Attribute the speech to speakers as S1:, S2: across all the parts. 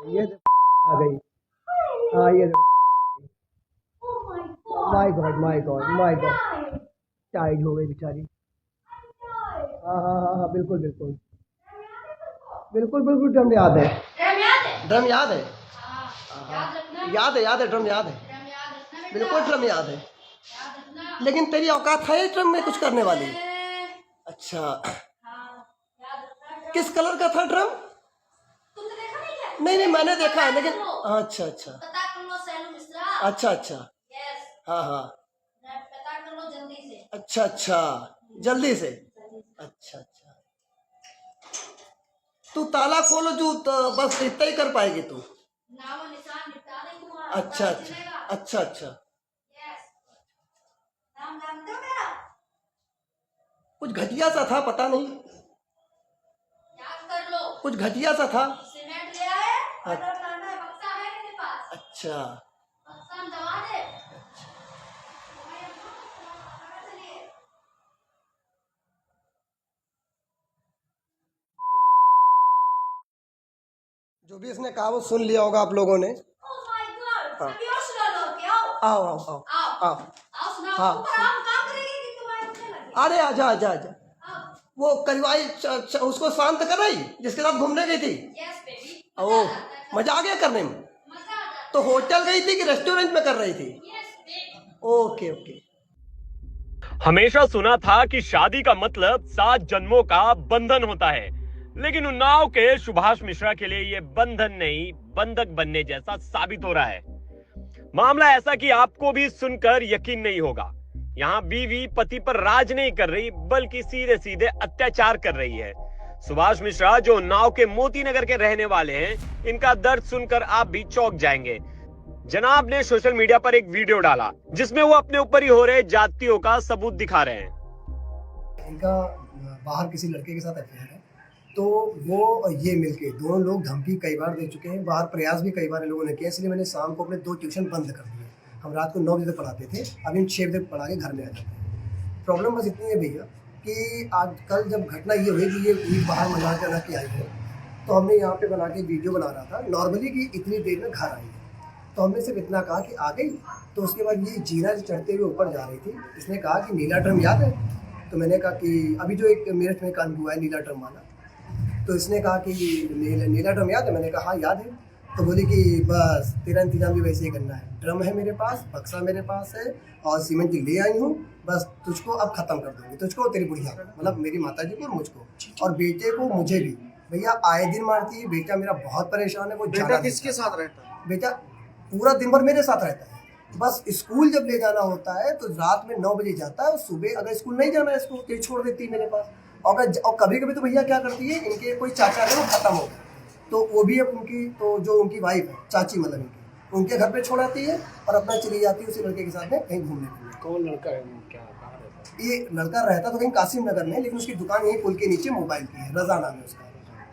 S1: ये आ गई। हाँ ये my God my God my God, टाइड हो गई बेचारी। हाँ हाँ हाँ हाँ, बिल्कुल बिल्कुल बिल्कुल बिल्कुल, ड्रम याद है। ड्रम याद है। याद है ड्रम याद है, बिल्कुल ड्रम याद है। लेकिन तेरी औकात है इस ड्रम में कुछ करने वाली? अच्छा, किस कलर का था ड्रम? नहीं नहीं, मैंने देखा है लेकिन। अच्छा अच्छा अच्छा अच्छा, हाँ हाँ, अच्छा अच्छा, जल्दी से। अच्छा अच्छा, तू ताला खोलो जो तो बस इतना ही कर पाएगी तू। अच्छा अच्छा अच्छा अच्छा, कुछ घटिया सा था, पता नहीं, कुछ घटिया सा था। अच्छा, जो भी इसने कहा वो सुन लिया होगा आप लोगों ने। हाँ, आओ आओ आओ आओ, हाँ, अरे आजा आजा आजा। वो करवाई उसको शांत कर रही जिसके साथ घूमने गई थी। ओह, मजा आ गया करने में। तो होटल गई थी कि रेस्टोरेंट में कर रही थी? Okay okay.
S2: हमेशा सुना था कि शादी का मतलब 7 जन्मों का बंधन होता है, लेकिन उन्नाव के सुभाष मिश्रा के लिए यह बंधन नहीं, बंधक बनने जैसा साबित हो रहा है। मामला ऐसा कि आपको भी सुनकर यकीन नहीं होगा। यहाँ बीवी पति पर राज नहीं कर रही, बल्कि सीधे सीधे अत्याचार कर रही है। सुभाष मिश्रा जो उन्नाव के मोती नगर के रहने वाले हैं, इनका दर्द सुनकर आप भी चौंक जाएंगे। जनाब ने सोशल मीडिया पर एक वीडियो डाला जिसमें वो अपने ऊपर ही हो रहे जातियों का सबूत दिखा रहे हैं।
S1: इनका बाहर किसी लड़के के साथ अफेयर है, तो वो ये मिलके दोनों लोग धमकी कई बार दे चुके हैं, बाहर प्रयास भी कई बार इन लोगों ने किया। इसलिए मैंने शाम को अपने 2 ट्यूशन बंद कर दिए। हम रात को 9 बजे तक पढ़ाते थे, अभी हम 6 बजे तक पढ़ा के घर में आ जाते हैं। प्रॉब्लम बस इतनी है भैया कि आज कल जब घटना ये हुई कि ये ईद बाहर मना के आना के आई है, तो हमने यहाँ पे बना के वीडियो बना रहा था नॉर्मली कि इतनी देर में घर आई है। तो हमने सिर्फ इतना कहा कि आ गई। तो उसके बाद ये जीना चढ़ते हुए ऊपर जा रही थी, इसने कहा कि नीला ड्रम याद है? तो मैंने कहा कि अभी जो एक मेरठ में कांड हुआ है नीला ड्रम वाला, तो इसने कहा कि नीला ड्रम याद है? मैंने कहा हाँ याद है। तो बोली कि बस तेरा इंतजाम भी वैसे ही करना है, ड्रम है मेरे पास, बक्सा मेरे पास है और सीमेंट की ले आई हूँ, बस तुझको अब खत्म कर दूंगी, तुझको और तेरी बुढ़िया को, मतलब मेरी माता जी को और मुझको और बेटे को, मुझे भी। भैया आए दिन मारती है, बेटा मेरा बहुत परेशान है। वो
S3: बेटा किसके साथ रहता है?
S1: बेटा पूरा दिन भर मेरे साथ रहता है। बस स्कूल जब ले जाना होता है तो रात में 9 बजे जाता है, और सुबह अगर स्कूल नहीं जाना है इसको तो छोड़ देती है मेरे पास। और कभी कभी तो भैया क्या करती है, इनके कोई चाचा है वो खत्म हो गया, तो वो भी अब उनकी, तो जो उनकी वाइफ है, चाची मतलब इनकी, उनके घर पे छोड़ आती है और अपना चली जाती है उसी लड़के के साथ में कहीं घूमने के लिए।
S3: कौन लड़का है, क्या कहाँ रहता है?
S1: ये लड़का रहता तो कहीं कासिम नगर में, लेकिन उसकी दुकान यहीं पुल के नीचे मोबाइल की है, रजा नाम है उसका।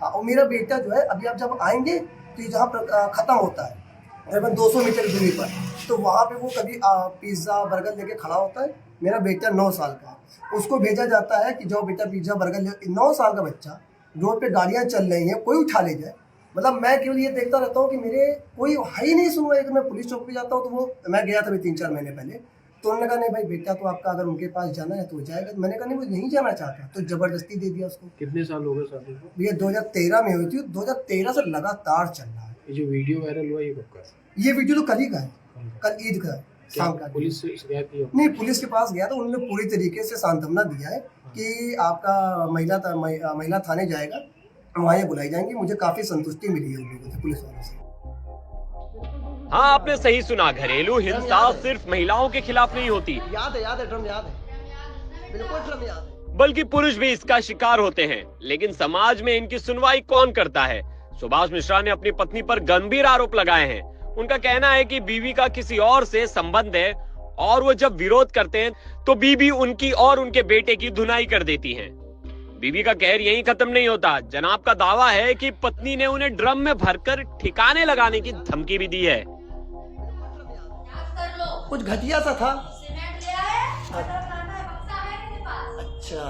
S1: हाँ, और मेरा बेटा जो है अभी आप जब आएंगे तो ये जहाँ पर ख़त्म होता है तकरीबन 200 मीटर दूरी पर, तो वहाँ पे वो कभी पिज़्ज़ा बर्गर लेके खड़ा होता है। मेरा बेटा 9 साल का, उसको भेजा जाता है कि जाओ बेटा पिज़्ज़ा बर्गर ले। 9 साल का बच्चा, रोड पे गाड़ियाँ चल रही हैं, कोई उठा ले जाए, मतलब मैं केवल ये देखता रहता हूँ कि मेरे कोई है ही नहीं सुनवाई। कि मैं पुलिस चौक पे जाता हूँ तो वो, मैं गया था अभी 3-4 महीने पहले, तो उन्होंने कहा नहीं भाई बेटा तो आपका अगर उनके पास जाना है तो जाएगा। मैंने कहा नहीं वो नहीं जाना चाहता, तो ज़बरदस्ती दे दिया उसको।
S3: कितने साल हो गए शादी को?
S1: ये 2013 में हुई थी, 2013 से लगातार चल रहा है।
S3: ये जो वीडियो वायरल हुआ ये कब का है?
S1: ये वीडियो तो कल ही का है, कल ईद का है शाम का।
S3: पुलिस से शिकायत की?
S1: नहीं, पुलिस के पास गया तो उन्होंने पूरी तरीके से सांत्वना दिया है कि आपका महिला थाने जाएगा, वहाँ ये बुलाई जाएंगी। मुझे काफ़ी संतुष्टि मिली है उन लोगों से, पुलिस वालों से।
S2: हाँ, आपने सही सुना, घरेलू हिंसा सिर्फ महिलाओं के खिलाफ नहीं होती,
S1: याद है ड्रम याद है, बिल्कुल ड्रम याद है।
S2: बल्कि पुरुष भी इसका शिकार होते हैं। लेकिन समाज में इनकी सुनवाई कौन करता है? सुभाष मिश्रा ने अपनी पत्नी पर गंभीर आरोप लगाए हैं। उनका कहना है कि बीवी का किसी और से संबंध है, और वो जब विरोध करते हैं तो बीवी उनकी और उनके बेटे की धुनाई कर देती है। बीवी का कहर यहीं खत्म नहीं होता। जनाब का दावा है कि पत्नी ने उन्हें ड्रम में भरकर ठिकाने लगाने की धमकी भी दी है।
S1: कुछ घटिया सा था। अच्छा,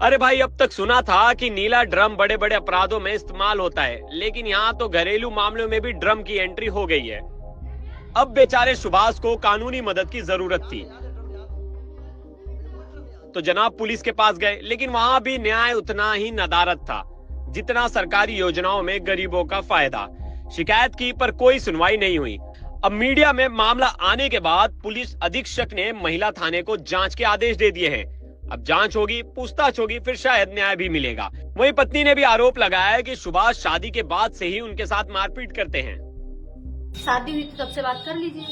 S2: अरे भाई, अब तक सुना था कि नीला ड्रम बड़े बड़े अपराधों में इस्तेमाल होता है, लेकिन यहाँ तो घरेलू मामलों में भी ड्रम की एंट्री हो गई है। अब बेचारे सुभाष को कानूनी मदद की जरूरत थी, तो जनाब पुलिस के पास गए, लेकिन वहां भी न्याय उतना ही नदारद था जितना सरकारी योजनाओं में गरीबों का फायदा। शिकायत की पर कोई सुनवाई नहीं हुई। अब मीडिया में मामला आने के बाद पुलिस अधीक्षक ने महिला थाने को जांच के आदेश दे दिए हैं। अब जांच होगी, पूछताछ होगी, फिर शायद न्याय भी मिलेगा। वहीं पत्नी ने भी आरोप लगाया है कि सुभाष शादी के बाद से ही उनके साथ मारपीट करते हैं।
S4: शादी हुई तो तब से बात कर लीजिए,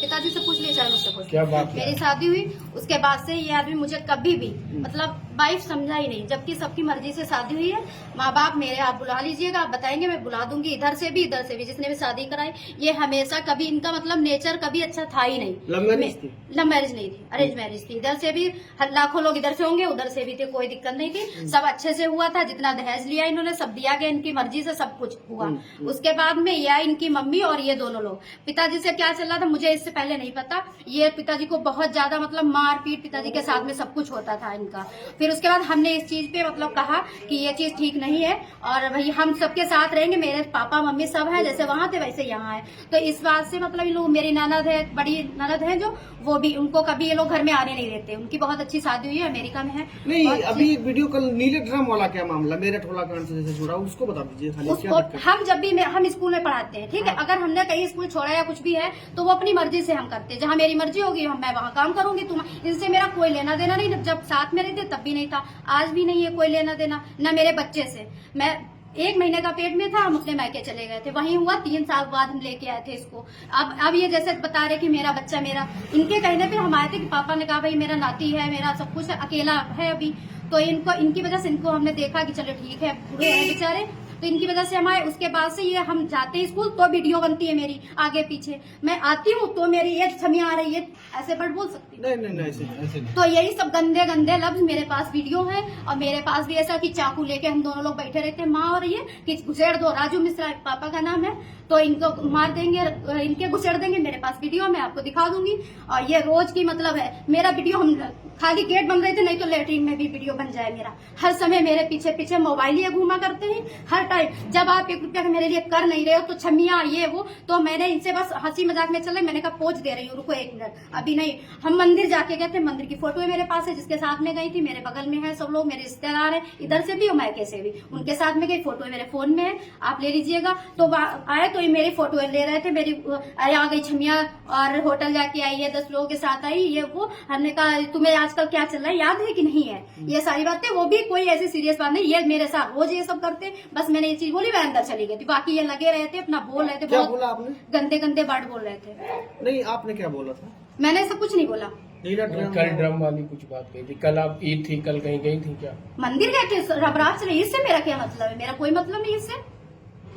S4: पिताजी से पूछ लीजिए, चाहे मुझसे पूछ
S3: क्या बात
S4: लीजिए। मेरी शादी हुई उसके बाद से ये आदमी मुझे कभी भी मतलब वाइफ समझा ही नहीं, जबकि सबकी मर्जी से शादी हुई है। माँ बाप मेरे, आप बुला लीजिएगा, आप बताएंगे, मैं बुला दूंगी, इधर से भी जिसने भी शादी कराई। ये हमेशा कभी इनका मतलब नेचर कभी अच्छा था ही नहीं।
S3: लव मैरिज थी?
S4: लव मैरिज नहीं थी, अरेंज मैरिज थी। इधर से भी लाखों लोग इधर से होंगे, उधर से भी थे, कोई दिक्कत नहीं थी, सब अच्छे से हुआ था। जितना दहेज लिया इन्होंने सब दिया गया, इनकी मर्जी से सब कुछ हुआ। उसके बाद में यह इनकी मम्मी और ये दोनों लोग, पिताजी से क्या चल रहा था मुझे इससे पहले नहीं पता। ये पिताजी को बहुत ज्यादा मतलब मार पीट, पिताजी के साथ में सब कुछ होता था इनका। फिर उसके बाद हमने इस चीज पे मतलब कहा कि ये चीज ठीक नहीं है और भाई हम सबके साथ रहेंगे, मेरे पापा मम्मी सब है, जैसे वहां थे वैसे यहाँ है। तो इस बात से मतलब ये लोग, मेरी ननद है, बड़ी ननद है जो, वो भी, उनको कभी ये लोग घर में आने नहीं देते। उनकी बहुत अच्छी शादी हुई है, अमेरिका में है।
S5: नहीं, अभी एक वीडियो कल नीले ड्रम वाला क्या मामला, मेरठ वाला कांड से जैसे जुड़ा, उसको बता दीजिए।
S4: उसको हम जब भी हम स्कूल में पढ़ाते हैं, ठीक है, अगर हमने कहीं स्कूल छोड़ा या कुछ भी है तो वो अपनी मर्जी से हम करते हैं। जहाँ मेरी मर्जी होगी मैं वहाँ काम करूंगी, तुम इनसे मेरा कोई लेना देना नहीं। जब साथ में रहते तब भी नहीं था, आज भी नहीं है कोई लेना देना, न मेरे बच्चे से। मैं 1 महीने का पेट में था, हम अपने मायके चले गए थे, वहीं हुआ। 3 साल बाद हम लेके आए थे इसको। अब ये जैसे बता रहे कि मेरा बच्चा, मेरा, इनके कहने पे हम आए थे कि पापा ने कहा भाई मेरा नाती है, मेरा सब कुछ है, अकेला है अभी, तो इनकी वजह से इनको हमने देखा कि चलो ठीक है, बूढ़े हैं बेचारे, तो इनकी वजह से हम आए। उसके बाद से ये हम जाते हैं स्कूल तो वीडियो बनती है मेरी आगे पीछे, मैं आती हूँ तो मेरी ये छमी आ रही है, ऐसे बट बोल सकती हूँ?
S5: नहीं, ऐसे नहीं।
S4: तो यही सब गंदे गंदे लफ्ज मेरे पास वीडियो है। और मेरे पास भी ऐसा कि चाकू लेके हम दोनों लोग बैठे रहते हैं, माँ और ये, कि घुसेड़ दो, राजू मिश्रा पापा का नाम है, तो इनको मार देंगे, इनके घुसेड़ देंगे। मेरे पास वीडियो मैं आपको दिखा दूंगी। और ये रोज की मतलब है मेरा वीडियो, हम खाली गेट बन रहे थे, नहीं तो लेटरिन में भी वीडियो बन जाए मेरा। हर समय मेरे पीछे पीछे मोबाइल ही घूमा करते हैं हर टाइम। जब आप 1 रुपया मेरे लिए कर नहीं रहे हो तो छमिया ये वो, तो मैंने इनसे बस हंसी मजाक में चले, मैंने कहा पोज दे रही हूँ, रुको 1 मिनट, अभी नहीं। हम मंदिर जाके गए थे, मंदिर की फोटो मेरे पास है, जिसके साथ में गई थी, मेरे बगल में है सब लोग, मेरे रिश्तेदार है, इधर से भी और मायके से भी, उनके साथ में गई, फोटो मेरे फोन में है, आप ले लीजिएगा। तो आए तो ये मेरी फोटो ले रहे थे, मेरी आ गई छमिया और होटल जाके आई है, 10 लोगों के साथ आई, ये वो। हमने कहा तुम्हें आजकल क्या चल रहा है, याद है कि नहीं है? ये सारी बातें, वो भी कोई ऐसी सीरियस बात नहीं, ये मेरे साथ रोज ये सब करते। बस मैंने ये चीज बोली, मैं अंदर चली गई थी, बाकी ये लगे रहे थे, अपना बोल रहे थे,
S5: क्या बोला आपने?
S4: गंदे गंदे वर्ड बोल रहे थे।
S5: नहीं, आपने क्या बोला था?
S4: मैंने ऐसा कुछ नहीं बोला।
S5: नीला ड्रम,
S3: कल ड्रम वाली कुछ बात कही थी, कल आप ईद थी, कल कहीं गई थी क्या?
S4: मंदिर गए थे, रबराज से, इससे मेरा क्या मतलब है? मेरा कोई मतलब नहीं इससे।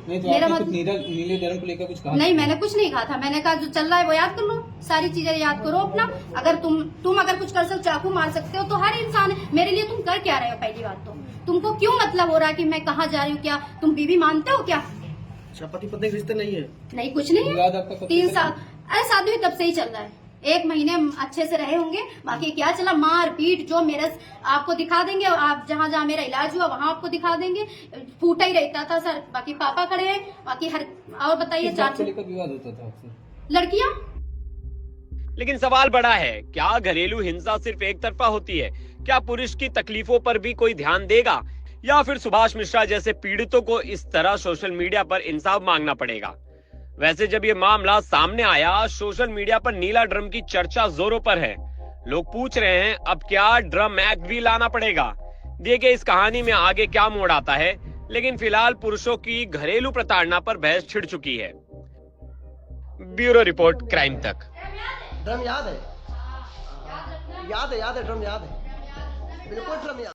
S6: नहीं तो
S4: मेरा
S6: आपने
S4: मतलब
S6: नीले ड्रम को लेकर कुछ कहा?
S4: नहीं, मैंने कुछ नहीं कहा था। मैंने कहा जो चल रहा है वो याद कर लो, सारी चीजें याद करो अपना। अगर तुम अगर कुछ कर सकते, चाकू मार सकते हो, तो हर इंसान है। मेरे लिए तुम कर क्या रहे हो? पहली बात तो तुमको क्यों मतलब हो रहा है कि मैं कहाँ जा रही हूँ? क्या तुम बीवी मानते हो क्या?
S5: पति पत्नी के रिश्ते नहीं है?
S4: नहीं, कुछ नहीं है।
S6: विवाद आपका कब से
S4: 3
S6: चल
S4: साल, अरे शादी हुई तब से ही चल रहा है। 1 महीने अच्छे से रहे होंगे, बाकी क्या चला, मार पीट जो मेरे आपको दिखा देंगे, और आप जहाँ जहाँ मेरा इलाज हुआ वहाँ आपको दिखा देंगे। फूटा ही रहता था सर, बाकी पापा खड़े हैं, बाकी हर, और बताइए,
S6: किस बात को लेकर विवाद होता था आपसे?
S4: लड़कियाँ।
S2: लेकिन सवाल बड़ा है, क्या घरेलू हिंसा सिर्फ एक तरफा होती है? क्या पुरुष की तकलीफों पर भी कोई ध्यान देगा, या फिर सुभाष मिश्रा जैसे पीड़ितों को इस तरह सोशल मीडिया पर इंसाफ मांगना पड़ेगा? वैसे जब ये मामला सामने आया, सोशल मीडिया पर नीला ड्रम की चर्चा जोरों पर है। लोग पूछ रहे हैं अब क्या ड्रम एक्ट भी लाना पड़ेगा? देखिए इस कहानी में आगे क्या मोड़ आता है, लेकिन फिलहाल पुरुषों की घरेलू प्रताड़ना पर बहस छिड़ चुकी है। ब्यूरो रिपोर्ट, क्राइम तक।
S1: ड्रम याद है? याद है ड्रम याद है, बिल्कुल ड्रम याद।